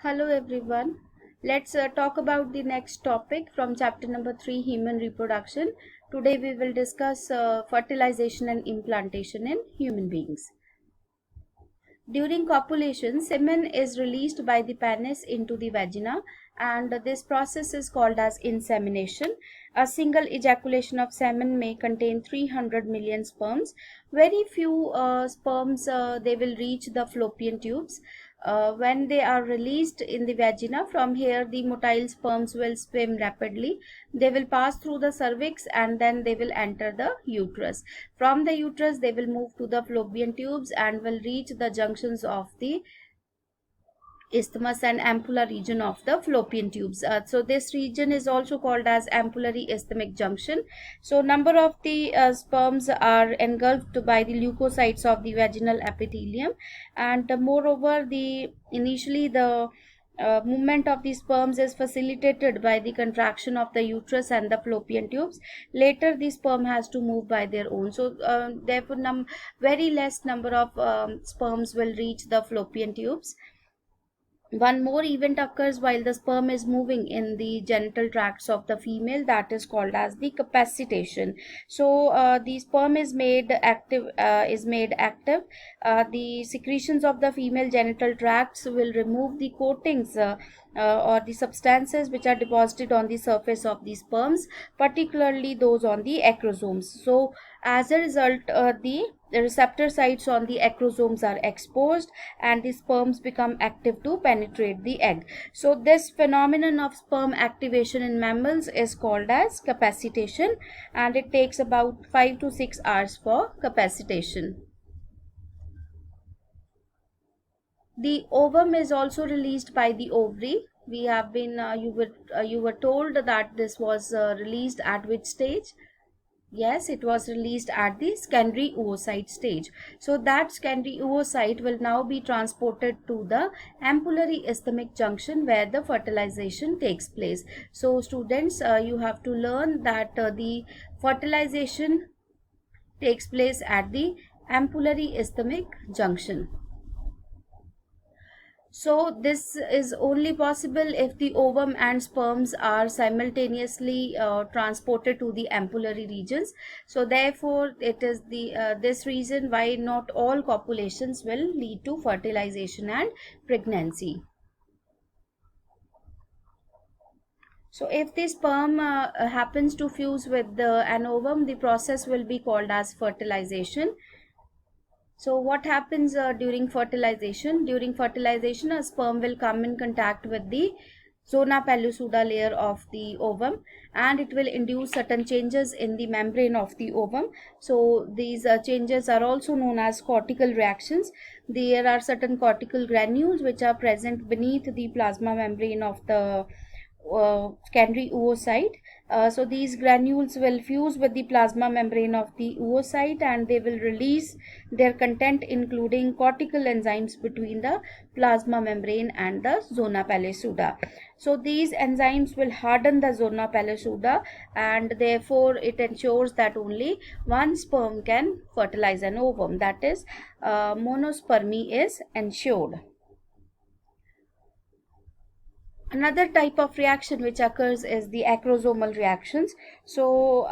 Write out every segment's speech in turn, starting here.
Hello everyone. Let's talk about the next topic from chapter number 3, human reproduction. Today we will discuss fertilization and implantation in human beings. During copulation, semen is released by the penis into the vagina, and this process is called as insemination. A single ejaculation of semen may contain 300 million sperms. Very few sperms they will reach the fallopian tubes. When they are released in the vagina, from here the motile sperms will swim rapidly. They will pass through the cervix and then they will enter the uterus. From the uterus they will move to the fallopian tubes and will reach the junctions of the isthmus and ampulla region of the fallopian tubes. So this region is also called as ampullary isthmic junction. So number of the sperms are engulfed by the leukocytes of the vaginal epithelium, and moreover the initially the movement of the sperms is facilitated by the contraction of the uterus and the fallopian tubes. Later the sperm has to move by their own, so therefore very less number of sperms will reach the fallopian tubes. One more event occurs while the sperm is moving in the genital tracts of the female, that is called as the capacitation. So the sperm is made active. The secretions of the female genital tracts will remove the coatings or the substances which are deposited on the surface of the sperms, particularly those on the acrosomes. So as a result, the receptor sites on the acrosomes are exposed and the sperms become active to penetrate the egg. So this phenomenon of sperm activation in mammals is called as capacitation, and it takes about 5 to 6 hours for capacitation. The ovum is also released by the ovary. We have been you were told that this was released at which stage? Yes, it was released at the secondary oocyte stage. So that secondary oocyte will now be transported to the ampullary isthmic junction where the fertilization takes place. So students, you have to learn that the fertilization takes place at the ampullary isthmic junction. So this is only possible if the ovum and sperms are simultaneously transported to the ampullary regions. So therefore it is this reason why not all copulations will lead to fertilization and pregnancy. So if the sperm happens to fuse with an ovum, the process will be called as fertilization. So what happens during fertilization? During fertilization, a sperm will come in contact with the zona pellucida layer of the ovum, and it will induce certain changes in the membrane of the ovum. So these changes are also known as cortical reactions. There are certain cortical granules which are present beneath the plasma membrane of the secondary oocyte. So these granules will fuse with the plasma membrane of the oocyte and they will release their content, including cortical enzymes between the plasma membrane and the zona pellucida. So these enzymes will harden the zona pellucida, and therefore it ensures that only one sperm can fertilize an ovum, that is monospermy is ensured. Another type of reaction which occurs is the acrosomal reactions. So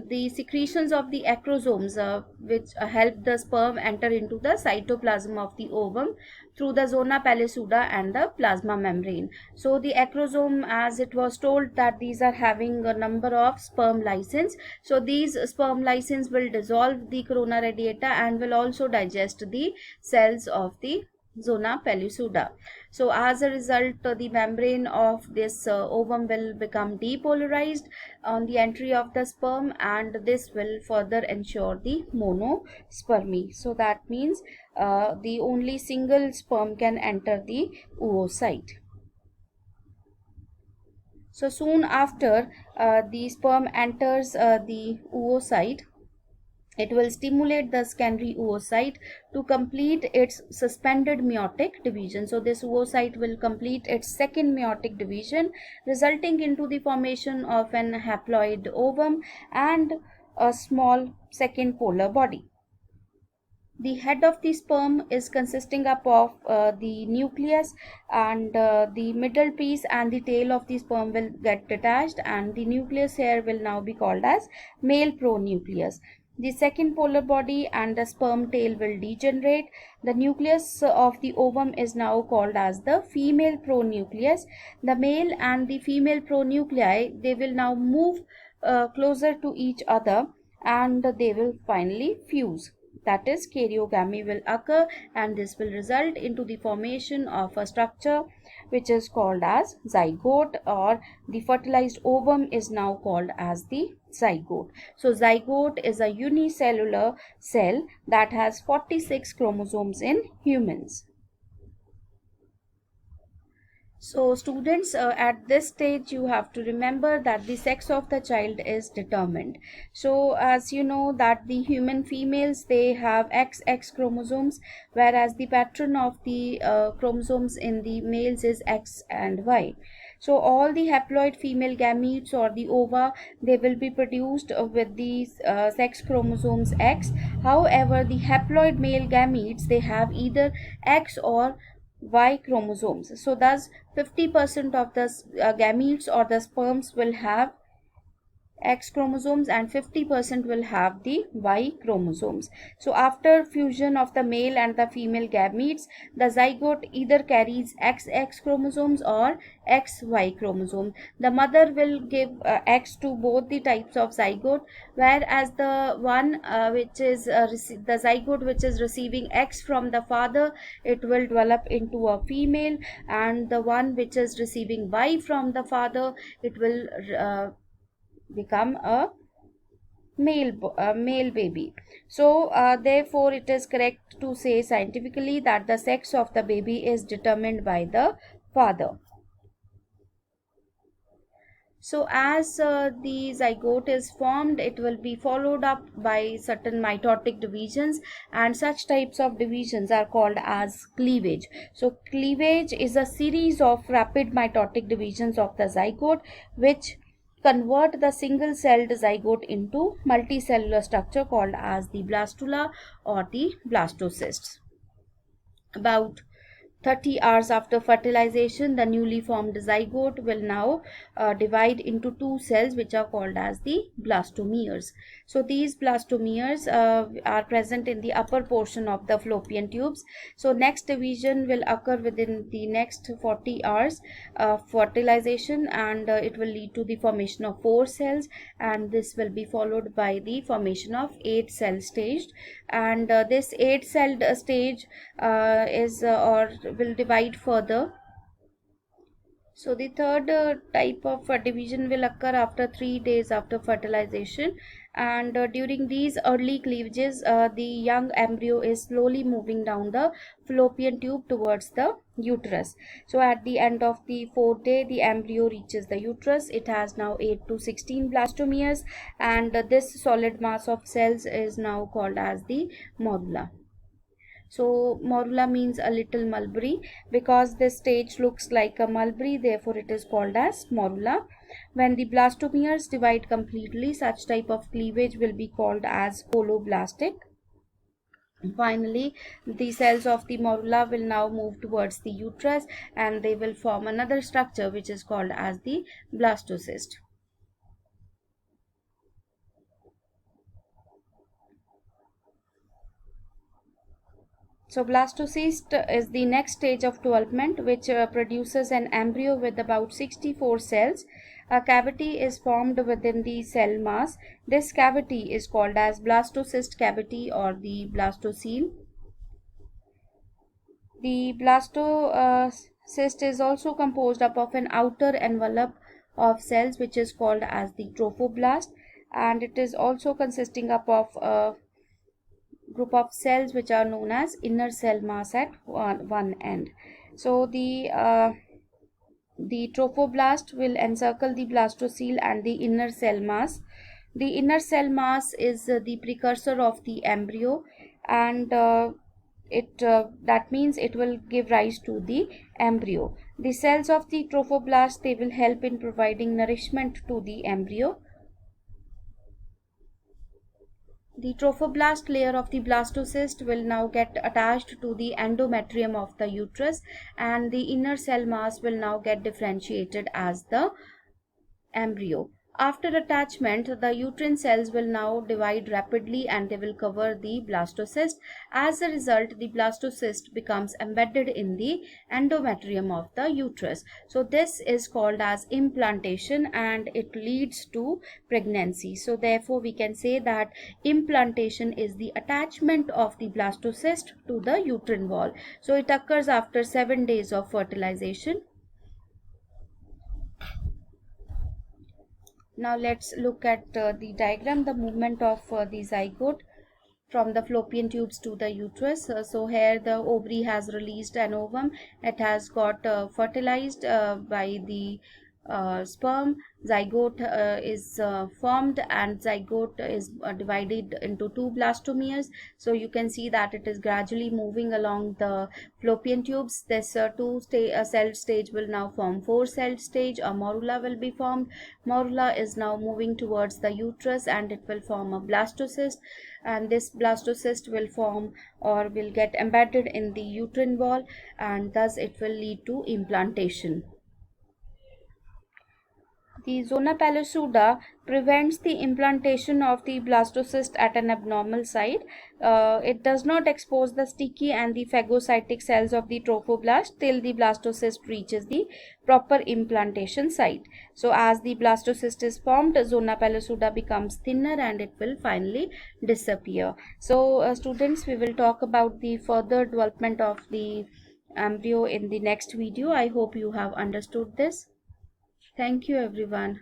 the secretions of the acrosomes which help the sperm enter into the cytoplasm of the ovum through the zona pellucida and the plasma membrane. So the acrosome, as it was told that these are having a number of sperm license. So these sperm license will dissolve the corona radiata and will also digest the cells of the zona pellucida. So as a result, the membrane of this ovum will become depolarized on the entry of the sperm, and this will further ensure the monospermy. So that means the only single sperm can enter the oocyte. So soon after the sperm enters the oocyte, it will stimulate the secondary oocyte to complete its suspended meiotic division. So this oocyte will complete its second meiotic division, resulting into the formation of an haploid ovum and a small second polar body. The head of the sperm is consisting up of the nucleus, and the middle piece and the tail of the sperm will get detached, and the nucleus here will now be called as male pronucleus. The second polar body and the sperm tail will degenerate. The nucleus of the ovum is now called as the female pronucleus. The male and the female pronuclei, they will now move closer to each other, and they will finally fuse. That is, karyogamy will occur, and this will result into the formation of a structure which is called as zygote, or the fertilized ovum is now called as the zygote. So zygote is a unicellular cell that has 46 chromosomes in humans. So students, at this stage you have to remember that the sex of the child is determined. So as you know that the human females, they have XX chromosomes, whereas the pattern of the chromosomes in the males is X and Y. So all the haploid female gametes or the ova, they will be produced with these sex chromosomes X. However, the haploid male gametes, they have either X or Y chromosomes. So thus 50% of the gametes or the sperms will have X chromosomes, and 50% will have the Y chromosomes. So after fusion of the male and the female gametes, the zygote either carries XX chromosomes or XY chromosome. The mother will give X to both the types of zygote, whereas the one which is the zygote which is receiving X from the father, it will develop into a female, and the one which is receiving Y from the father, it will become a male baby. So therefore it is correct to say scientifically that the sex of the baby is determined by the father. So as the zygote is formed, it will be followed up by certain mitotic divisions, and such types of divisions are called as cleavage. So cleavage is a series of rapid mitotic divisions of the zygote which convert the single-celled zygote into multicellular structure called as the blastula or the blastocysts. About 30 hours after fertilization, the newly formed zygote will now divide into two cells which are called as the blastomeres. So these blastomeres are present in the upper portion of the fallopian tubes. So next division will occur within the next 40 hours of fertilization, and it will lead to the formation of 4 cells, and this will be followed by the formation of 8 cell stage, and this 8 celled stage is or will divide further. So the third type of division will occur after 3 days after fertilization, and during these early cleavages, the young embryo is slowly moving down the fallopian tube towards the uterus. So at the end of the 4th day, the embryo reaches the uterus. It has now 8 to 16 blastomeres, and this solid mass of cells is now called as the morula. So morula means a little mulberry. Because this stage looks like a mulberry, therefore it is called as morula. When the blastomeres divide completely, such type of cleavage will be called as holoblastic. Finally, the cells of the morula will now move towards the uterus, and they will form another structure which is called as the blastocyst. So blastocyst is the next stage of development which produces an embryo with about 64 cells. A cavity is formed within the cell mass. This cavity is called as blastocyst cavity or the blastocele. The blastocyst is also composed up of an outer envelope of cells which is called as the trophoblast, and it is also consisting up of a group of cells which are known as inner cell mass at one end. So the trophoblast will encircle the blastocele and the inner cell mass. The inner cell mass is the precursor of the embryo, and that means it will give rise to the embryo. The cells of the trophoblast, they will help in providing nourishment to the embryo. The trophoblast layer of the blastocyst will now get attached to the endometrium of the uterus, and the inner cell mass will now get differentiated as the embryo. After attachment, the uterine cells will now divide rapidly and they will cover the blastocyst. As a result, the blastocyst becomes embedded in the endometrium of the uterus. So this is called as implantation, and it leads to pregnancy. So therefore we can say that implantation is the attachment of the blastocyst to the uterine wall. So it occurs after 7 days of fertilization. Now let's look at the diagram, the movement of the zygote from the fallopian tubes to the uterus. So here the ovary has released an ovum. It has got fertilized by the sperm. Zygote is formed, and zygote is divided into 2 blastomeres. So you can see that it is gradually moving along the fallopian tubes. This 2-cell stage will now form 4-cell stage. A morula will be formed. Morula is now moving towards the uterus, and it will form a blastocyst, and this blastocyst will form or will get embedded in the uterine wall, and thus it will lead to implantation. The zona pellucida prevents the implantation of the blastocyst at an abnormal site. It does not expose the sticky and the phagocytic cells of the trophoblast till the blastocyst reaches the proper implantation site. So as the blastocyst is formed, zona pellucida becomes thinner and it will finally disappear. So students, we will talk about the further development of the embryo in the next video. I hope you have understood this. Thank you everyone.